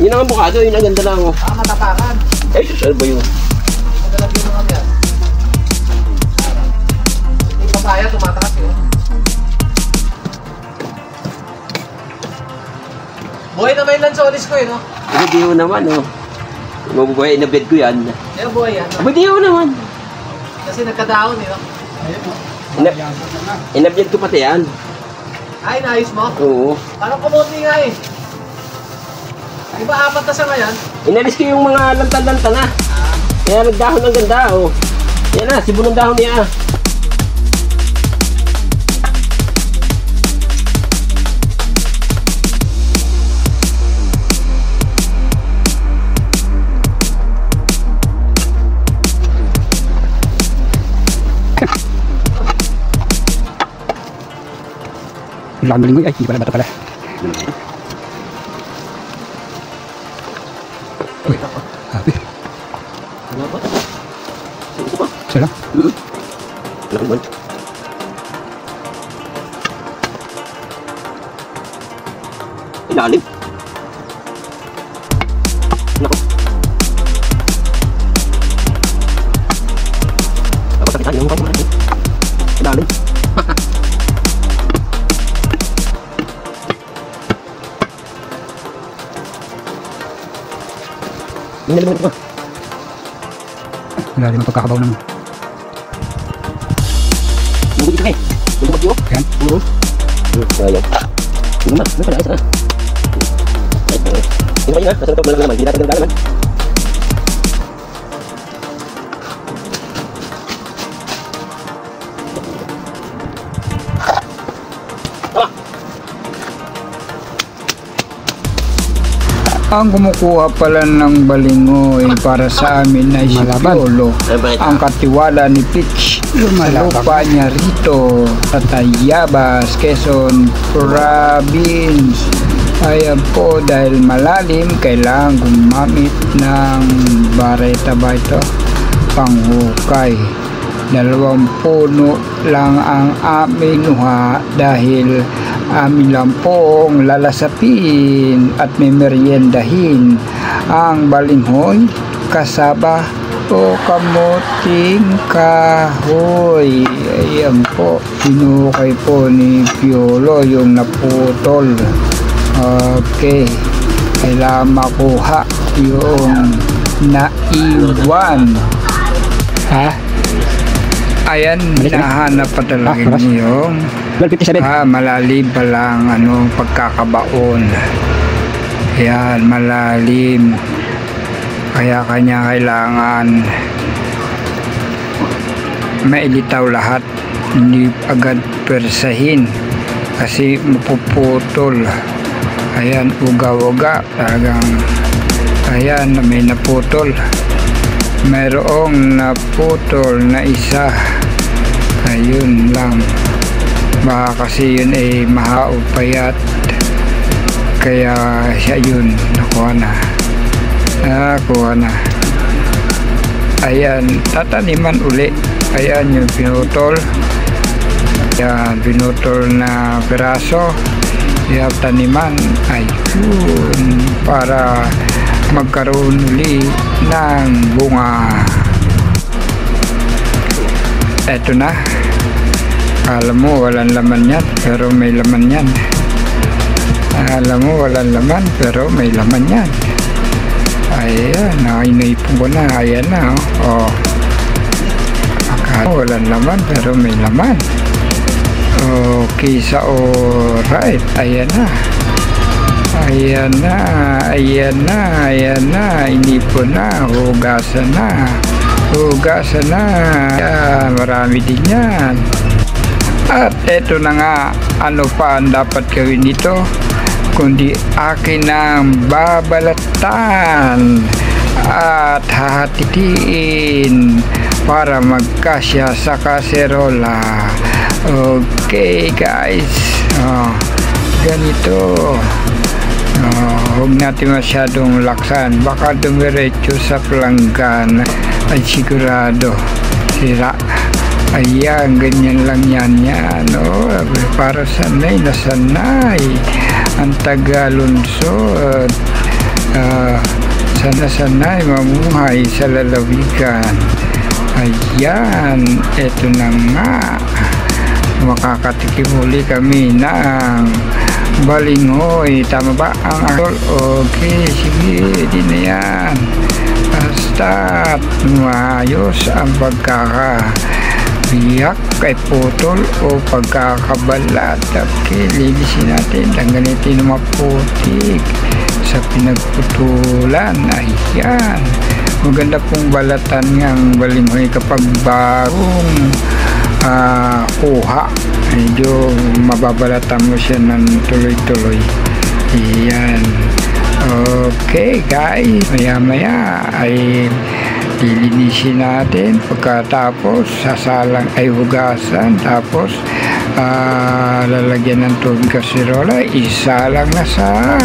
Yun ang avocado, yun ang ganda lang. Oh. Matapakan. Eh, ano ba yun? Madalag yun naman yan. Yung papaya, tumatakas yun. Buhay na ba yung lansones ko no? Hindi ho naman, oh. Mabubuhay, inabed ko yan. Kaya buhay yan. Hindi ho naman. Kasi nagkadaon no? Inabed ko pati yan. Ay, naayos mo? Oo. Parang kumunti nga eh. Di ba 4 na sa ngayon? Inalis ko yung mga lanta-lanta na. Kaya nagdahon ng ganda, oh. Yan na, sibo ng dahon niya. Ulang linggo ay hindi pala bata pala. Uy, happy. Ano ba? Sino ba? Isa lang. Alam mo. Ilalim. Nako. Ako sakitan yung mukha mo. Ilalim. Ini naman ito. Wala rin ang pagkakabaw ng... Bumili ka eh. Bumili ka Yan. Ayan. Hindi naman. Ano pala? Isa na. Hindi naman yun ha. Nasa ito naman. Hindi natin ganda naman. Ang kumukuha pala ng balingoy para sa amin ay si Piolo. Ang katiwala ni Pitch sa lupa niya rito sa Tayabas, Quezon Province. Ayan po, dahil malalim, kailangan gumamit ng bareta ba ito? Panghukay. 2 puno lang ang aminuha dahil amin lang pong lalasapin at memeryendahin ang balinghoy, kasaba o kamuting kahoy. Ayan po, hinukay po ni Piolo yung naputol. Okay, kailangan makuha yung naiwan. Ha? Ayan, nahanap pa talaga yung malalim pa lang pagkakabaon. Ayan, malalim. Kaya kanya kailangan mailitaw lahat, hindi agad persahin kasi mapuputol. Ayan, uga-uga talagang. Ayan, may naputol. Mayroong naputol na isa. Ayun lang. Baka kasi yun ay mahaupayat. Kaya siya yun. Nakuha na. Nakuha na. Ayan. Tataniman uli. Ayan yung pinutol. Ayan. Pinutol na piraso. Ayan. Taniman. Ayun. Para magkaroon uli ng bunga. Eto na. Alam mo walang laman yan, pero may laman yan. Alam mo walang laman, pero may laman yan. Ayan, naipon ko na. Ayan na, oh. Akala mo walang laman, pero may laman. Okay, sa alright. Ayan na. Ayan na, ayan na, ayan na. Inipon na, hugasan na. Hugasan na. Ayan, marami din yan. At eto na nga, ano pa ang dapat gawin dito kundi akin ang babalatan at hahatitiin para magkasya sa kaserola. Okay guys, ganito. Huwag natin masyadong laksan, baka dumiretso sa pelanggan ay sigurado sira. Ayan, ganyan lang yan. Para sanay na sanay ang tagalunsod. na sanay mamuhay sa lalawigan. Ayan, eto na nga. Makakatikim uli kami ng balinghoy. Tama ba ang akol? Okay, sige, di na yan. Basta't maayos ang pagkakabiyak kay putol o pagkakabalat. Okay, linisin natin. Tanggalin natin ng maputik sa pinagputulan. Ayan, maganda pong balatan ng balinghoy kapag bagong kuha. Medyo mababalatan mo siya ng tuloy-tuloy. Ayan. Okay guys, maya ay lilinisin natin. Pagkatapos sasalang ay hugasan, tapos lalagyan ng tubig kasirola, isalang na sa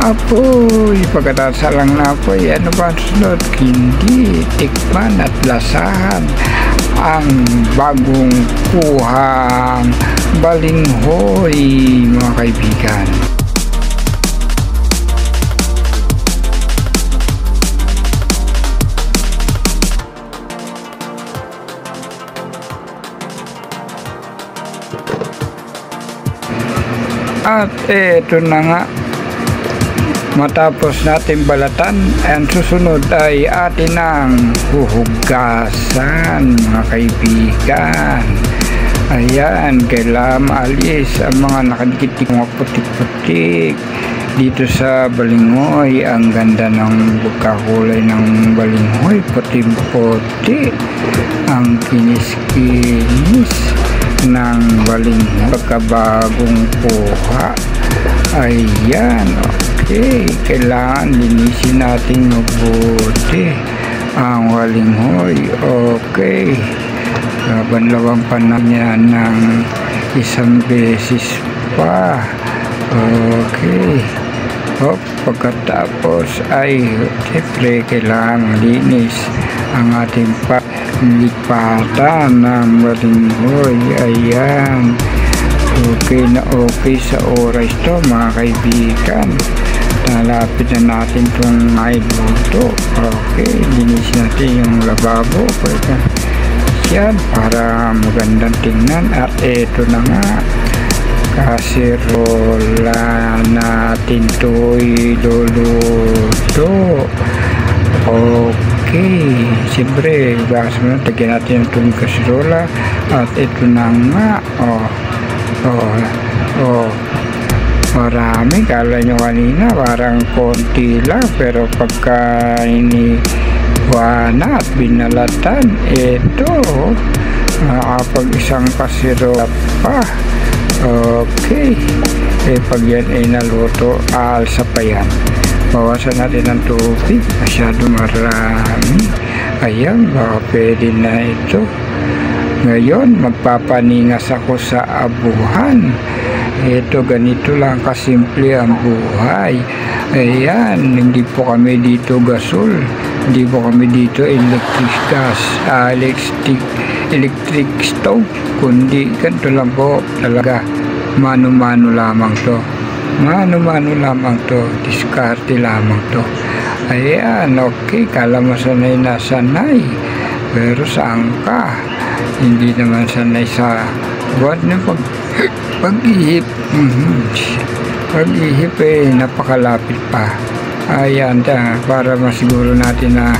apoy. Pagkatapos salang na apoy, ano ba ang sunod? Hindi, tikman at lasahan ang bagong kuhang balinghoy, mga kaibigan. At eto na nga, matapos natin balatan, ang susunod ay atin ang huhugasan, mga kaibigan. Ayan, kailangan maalis ang mga nakadikit mga putik-putik dito sa balinghoy. Ang ganda ng pagkakulay ng balinghoy, puti-puti, ang kinis-kinis ng balinghoy pagkabagong kuha. Ayan, okay, kailangan linisin natin mabuti ang balinghoy. Okay, banlawang pa na niya ng isang beses pa. Okay, pagkatapos ay siyempre kailangan linis ang ating lipatan ng balinghoy. Ayan, okay na okay sa oras to, mga kaibigan. Nalapit na natin itong mailuto. Okay, linis natin yung lababo yan para magandang tingnan. At eto na nga, kasirola natin ito iluluto. Okay, siyempre gas mo na, tagyan natin ang tubig kasirola. At ito na nga, marami. Kala nyo kanina parang konti lang, pero pagka iniwana at binalatan, ito nakapag isang kasirola pa. Okay, pag yan ay naluto, aalsa pa yan. Bawasan natin ang tubig, masyado marami. Ayan, baka pwede na ito. Ngayon, magpapaningas ako sa abuhan. Ito, ganito lang kasimple ang buhay. Ayan, hindi po kami dito gasol, hindi po kami dito electric gas, electric stove, kundi ganito lang po talaga. Mano-mano lamang to. Mano-mano lamang to, diskarte lamang to. Ayan, okay, kala mo sanay na sanay, pero saan ka? Hindi naman sanay sa buwan ng pag-ihip. Pag-ihip napakalapit pa. Ayan, para masiguro natin na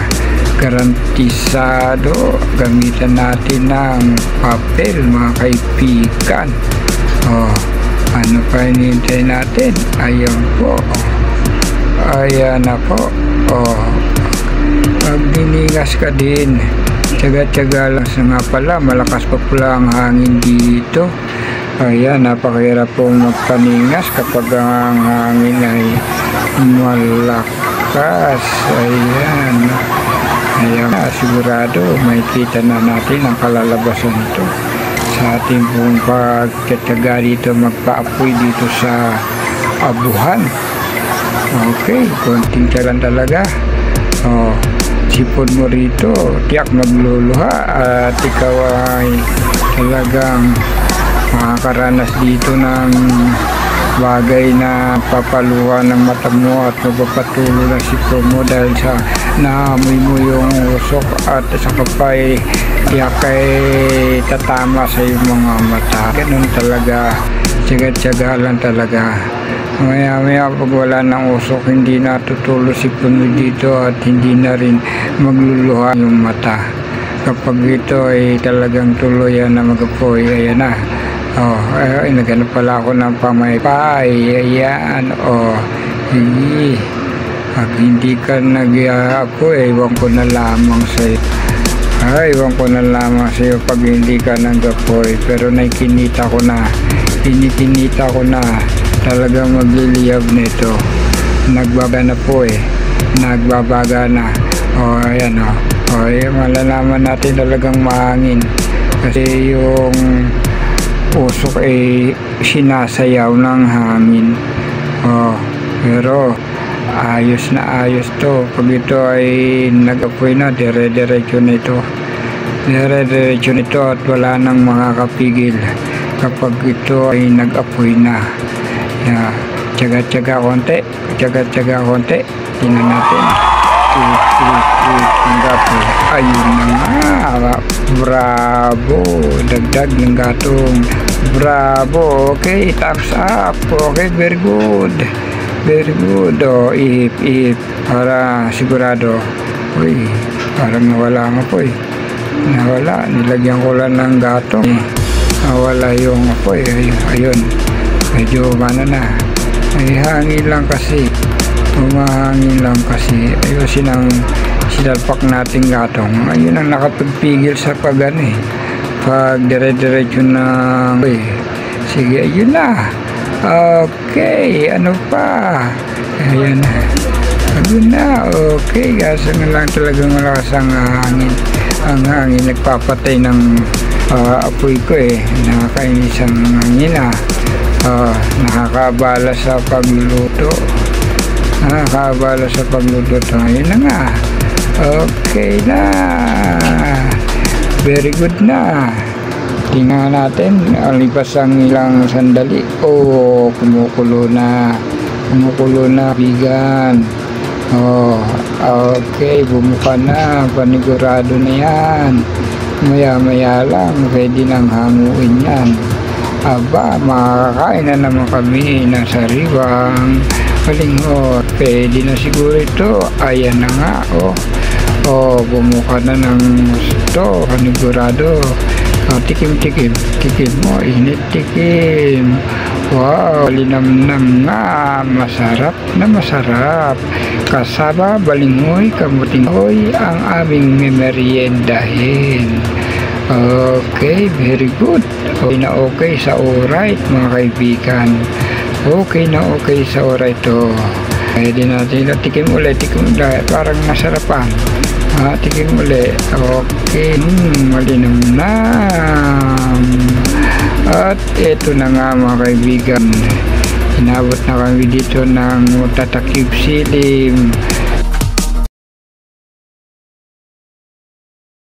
garantisado, gamitan natin ng papel, mga kaibigan. Ano pa hinihintay natin? Ayan po. Ayan na po. Pag dinigas ka din, tsaga-tsaga lang. Nga pala, malakas pa pala ang hangin dito. Ayan, napakahirap pong magpaningas kapag ang hangin ay malakas. Ayan, sigurado may kita na natin ang kalalabasan nito sa ating pong pagtataga dito, magpaapoy dito sa abuhan. Okay, konting tiyalan talaga. Sipon mo rito, tiyak magluluha at ikaw ay talagang makakaranas dito ng bagay na papaluha ng mata mo at magpapatulo ng sipro mo dahil sa naamoy mo yung usok at sa kapay kay tatama sa iyong mga mata. Ganun talaga, tiyaga-tiyaga lang talaga. Maya pag wala ng usok, hindi natutulo si puno dito at hindi na rin magluluha yung mata. Kapag ito ay talagang tuluyan na magapoy, ayan na. Naghanap pala ako ng pamaypay. Ayan, hindi. Pag hindi ka nag-apoy, iwan ko na lamang sa'yo. Iwan ko na lamang sa'yo pag hindi ka nag-apoy. Pero nakikinita ko na. Kinikinita ko na. Talagang magliliyab nito. Nagbabaga na po Nagbabaga na. Ayan ayan, malalaman natin talagang mahangin. Kasi yung usok ay sinasayaw ng hangin. Pero ayos na ayos to. Pag ito ay nag-apoy na, dire-diretso nito. Dire-diretso nito at wala nang makakapigil kapag ito ay nag-apoy na. Tiyaga-tiyaga konti. Tingnan natin. Ayun na nga. Bravo. Dagdag ng gatong. Bravo. Okay, thumbs up. Okay, very good. Very good. Ihip. Para sigurado. Uy, parang nawala nga po Nawala. Nilagyan ko lang ng gatong. Nawala yung apoy. Ayun. Medyo na. Ay hangin lang kasi. Humahangin lang kasi. Ayusin ang sinalpak nating gatong. Ayun ang nakapagpigil sa pag dire-diretso na. Sige, ayun na. Okay, ano pa? Ayan na. Ayun na. Okay, kasi nga lang talagang malakas ang hangin. Ang hangin nagpapatay ng apoy ko Nakakainis ang hangin nakakabala sa pagluluto. Ayun na nga. Okay na. Very good na. Tingnan natin. Lipas ang ilang sandali. Kumukulo na. Bigan. Okay. Bumuka na. Panigurado na yan. Maya lang. Pwede nang hanguin yan. Makakain na naman kami ng sariwang palingot. Pwede na siguro ito. Ayan na nga. Bumuka na ng gusto. Panigurado. Tikim mo. Init tikim. Wow, linamnam nga. Masarap na masarap. Kasaba, balingoy, kamuting hoy ang aming memeriendahin. Okay, very good. Okay na okay sa alright mga kaibigan. Okay na okay sa alright to. Pwede natin tikim ulit. Parang nasarapan. Tikim ulit. Okay, malinamnam. At eto na nga mga kaibigan. Inabot na kami dito ng tatakip silim.